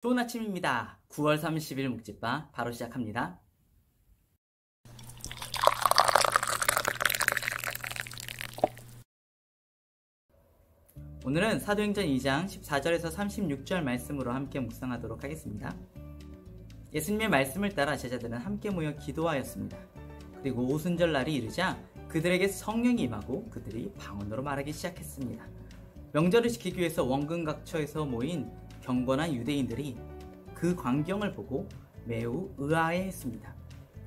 좋은 아침입니다. 9월 30일 묵집바 바로 시작합니다. 오늘은 사도행전 2장 14절에서 36절 말씀으로 함께 묵상하도록 하겠습니다. 예수님의 말씀을 따라 제자들은 함께 모여 기도하였습니다. 그리고 오순절 날이 이르자 그들에게 성령이 임하고 그들이 방언으로 말하기 시작했습니다. 명절을 지키기 위해서 원근각처에서 모인 경건한 유대인들이 그 광경을 보고 매우 의아해했습니다.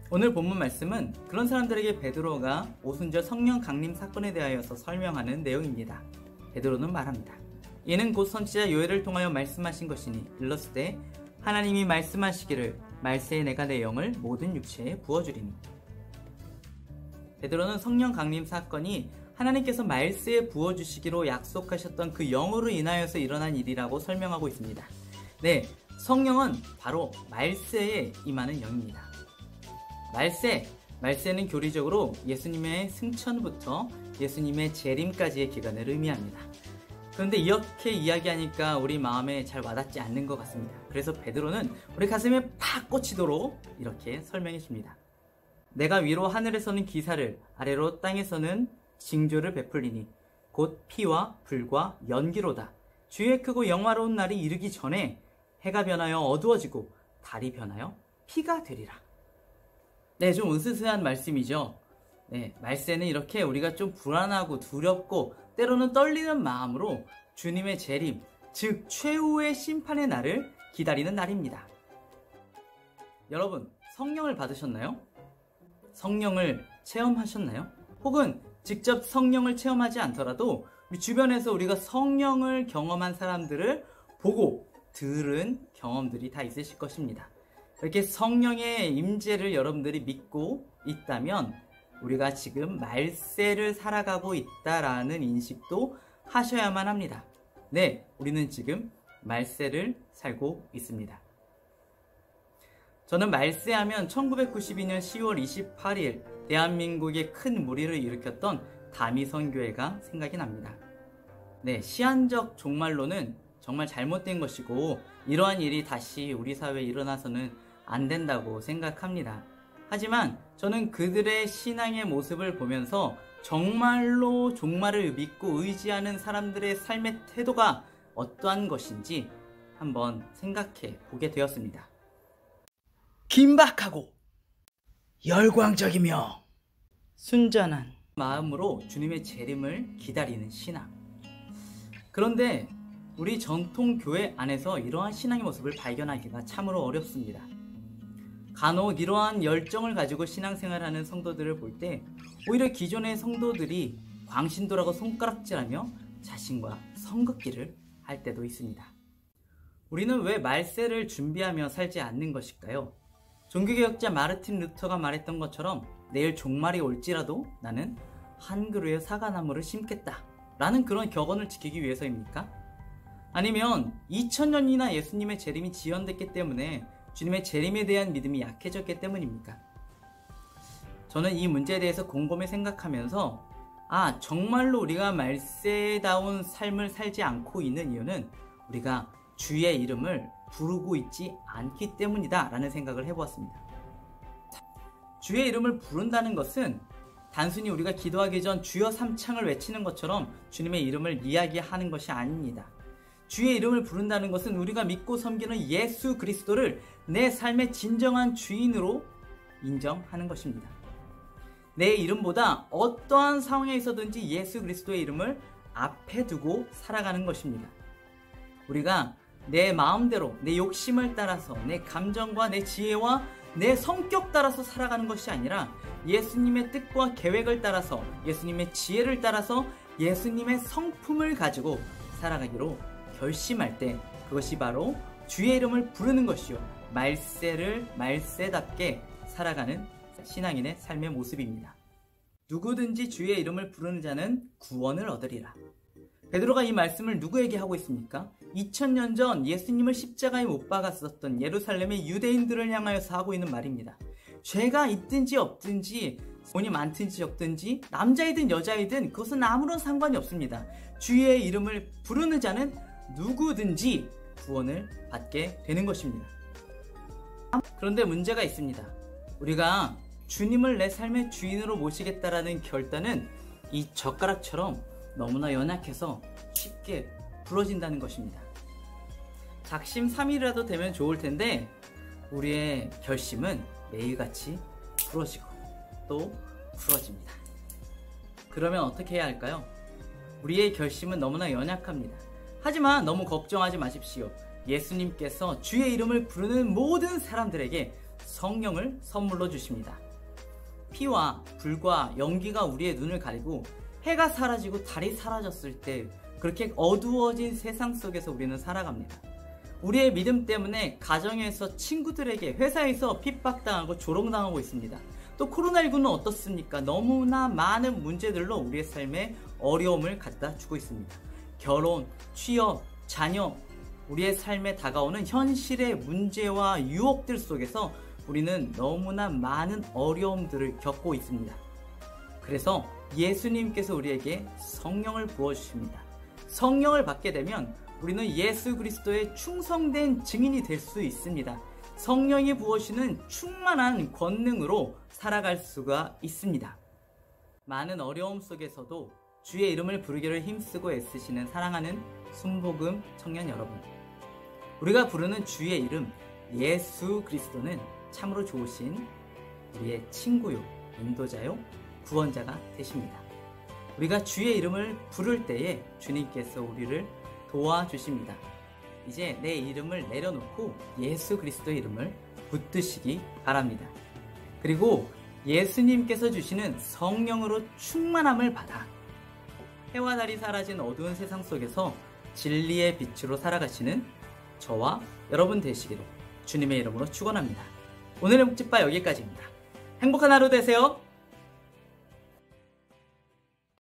오늘 본문 말씀은 그런 사람들에게 베드로가 오순절 성령 강림 사건에 대하여서 설명하는 내용입니다. 베드로는 말합니다. 이는 곧 선지자 요엘을 통하여 말씀하신 것이니 일렀으되 하나님이 말씀하시기를 말세에 내가 내 영을 모든 육체에 부어주리니. 베드로는 성령 강림 사건이 하나님께서 말세에 부어주시기로 약속하셨던 그 영으로 인하여서 일어난 일이라고 설명하고 있습니다. 네, 성령은 바로 말세에 임하는 영입니다. 말세는 교리적으로 예수님의 승천부터 예수님의 재림까지의 기간을 의미합니다. 그런데 이렇게 이야기하니까 우리 마음에 잘 와닿지 않는 것 같습니다. 그래서 베드로는 우리 가슴에 팍 꽂히도록 이렇게 설명해 줍니다. 내가 위로 하늘에서는 기사를, 아래로 땅에서는 징조를 베풀리니 곧 피와 불과 연기로다. 주의 크고 영화로운 날이 이르기 전에 해가 변하여 어두워지고 달이 변하여 피가 되리라. 네, 좀 으스스한 말씀이죠. 네, 말세는 이렇게 우리가 좀 불안하고 두렵고 때로는 떨리는 마음으로 주님의 재림, 즉 최후의 심판의 날을 기다리는 날입니다. 여러분, 성령을 받으셨나요? 성령을 체험하셨나요? 혹은 직접 성령을 체험하지 않더라도 주변에서 우리가 성령을 경험한 사람들을 보고 들은 경험들이 다 있으실 것입니다. 이렇게 성령의 임재를 여러분들이 믿고 있다면 우리가 지금 말세를 살아가고 있다라는 인식도 하셔야만 합니다. 네, 우리는 지금 말세를 살고 있습니다. 저는 말세하면 1992년 10월 28일 대한민국에 큰 무리를 일으켰던 다미선교회가 생각이 납니다. 네, 시한적 종말론은 정말 잘못된 것이고 이러한 일이 다시 우리 사회에 일어나서는 안 된다고 생각합니다. 하지만 저는 그들의 신앙의 모습을 보면서 정말로 종말을 믿고 의지하는 사람들의 삶의 태도가 어떠한 것인지 한번 생각해 보게 되었습니다. 긴박하고 열광적이며 순전한 마음으로 주님의 재림을 기다리는 신앙. 그런데 우리 전통 교회 안에서 이러한 신앙의 모습을 발견하기가 참으로 어렵습니다. 간혹 이러한 열정을 가지고 신앙생활하는 성도들을 볼 때 오히려 기존의 성도들이 광신도라고 손가락질하며 자신과 성긋기를 할 때도 있습니다. 우리는 왜 말세를 준비하며 살지 않는 것일까요? 종교개혁자 마르틴 루터가 말했던 것처럼 내일 종말이 올지라도 나는 한 그루의 사과나무를 심겠다 라는 그런 격언을 지키기 위해서입니까? 아니면 2000년이나 예수님의 재림이 지연됐기 때문에 주님의 재림에 대한 믿음이 약해졌기 때문입니까? 저는 이 문제에 대해서 곰곰이 생각하면서 정말로 우리가 말세다운 삶을 살지 않고 있는 이유는 우리가 주의 이름을 부르고 있지 않기 때문이다 라는 생각을 해보았습니다. 주의 이름을 부른다는 것은 단순히 우리가 기도하기 전 주여 삼창을 외치는 것처럼 주님의 이름을 이야기하는 것이 아닙니다. 주의 이름을 부른다는 것은 우리가 믿고 섬기는 예수 그리스도를 내 삶의 진정한 주인으로 인정하는 것입니다. 내 이름보다 어떠한 상황에 있어든지 예수 그리스도의 이름을 앞에 두고 살아가는 것입니다. 우리가 내 마음대로, 내 욕심을 따라서, 내 감정과 내 지혜와 내 성격 따라서 살아가는 것이 아니라 예수님의 뜻과 계획을 따라서, 예수님의 지혜를 따라서 예수님의 성품을 가지고 살아가기로 결심할 때 그것이 바로 주의 이름을 부르는 것이요, 말세를 말세답게 살아가는 신앙인의 삶의 모습입니다. 누구든지 주의 이름을 부르는 자는 구원을 얻으리라. 베드로가 이 말씀을 누구에게 하고 있습니까? 2000년 전 예수님을 십자가에 못 박았었던 예루살렘의 유대인들을 향하여서 하고 있는 말입니다. 죄가 있든지 없든지, 돈이 많든지 적든지, 남자이든 여자이든 그것은 아무런 상관이 없습니다. 주의 이름을 부르는 자는 누구든지 구원을 받게 되는 것입니다. 그런데 문제가 있습니다. 우리가 주님을 내 삶의 주인으로 모시겠다라는 결단은 이 젓가락처럼 너무나 연약해서 쉽게 부러진다는 것입니다. 작심삼일이라도 되면 좋을 텐데 우리의 결심은 매일같이 부러지고 또 부러집니다. 그러면 어떻게 해야 할까요? 우리의 결심은 너무나 연약합니다. 하지만 너무 걱정하지 마십시오. 예수님께서 주의 이름을 부르는 모든 사람들에게 성령을 선물로 주십니다. 피와 불과 연기가 우리의 눈을 가리고 해가 사라지고 달이 사라졌을 때 그렇게 어두워진 세상 속에서 우리는 살아갑니다. 우리의 믿음 때문에 가정에서 친구들에게 회사에서 핍박당하고 조롱당하고 있습니다. 또 코로나19는 어떻습니까? 너무나 많은 문제들로 우리의 삶에 어려움을 갖다 주고 있습니다. 결혼, 취업, 자녀, 우리의 삶에 다가오는 현실의 문제와 유혹들 속에서 우리는 너무나 많은 어려움들을 겪고 있습니다. 그래서 예수님께서 우리에게 성령을 부어주십니다. 성령을 받게 되면 우리는 예수 그리스도의 충성된 증인이 될 수 있습니다. 성령이 부어주시는 충만한 권능으로 살아갈 수가 있습니다. 많은 어려움 속에서도 주의 이름을 부르기를 힘쓰고 애쓰시는 사랑하는 순복음 청년 여러분, 우리가 부르는 주의 이름 예수 그리스도는 참으로 좋으신 우리의 친구요, 인도자요, 구원자가 되십니다. 우리가 주의 이름을 부를 때에 주님께서 우리를 도와주십니다. 이제 내 이름을 내려놓고 예수 그리스도의 이름을 붙드시기 바랍니다. 그리고 예수님께서 주시는 성령으로 충만함을 받아 해와 달이 사라진 어두운 세상 속에서 진리의 빛으로 살아가시는 저와 여러분 되시기를 주님의 이름으로 축원합니다. 오늘의 묵집바 여기까지입니다. 행복한 하루 되세요.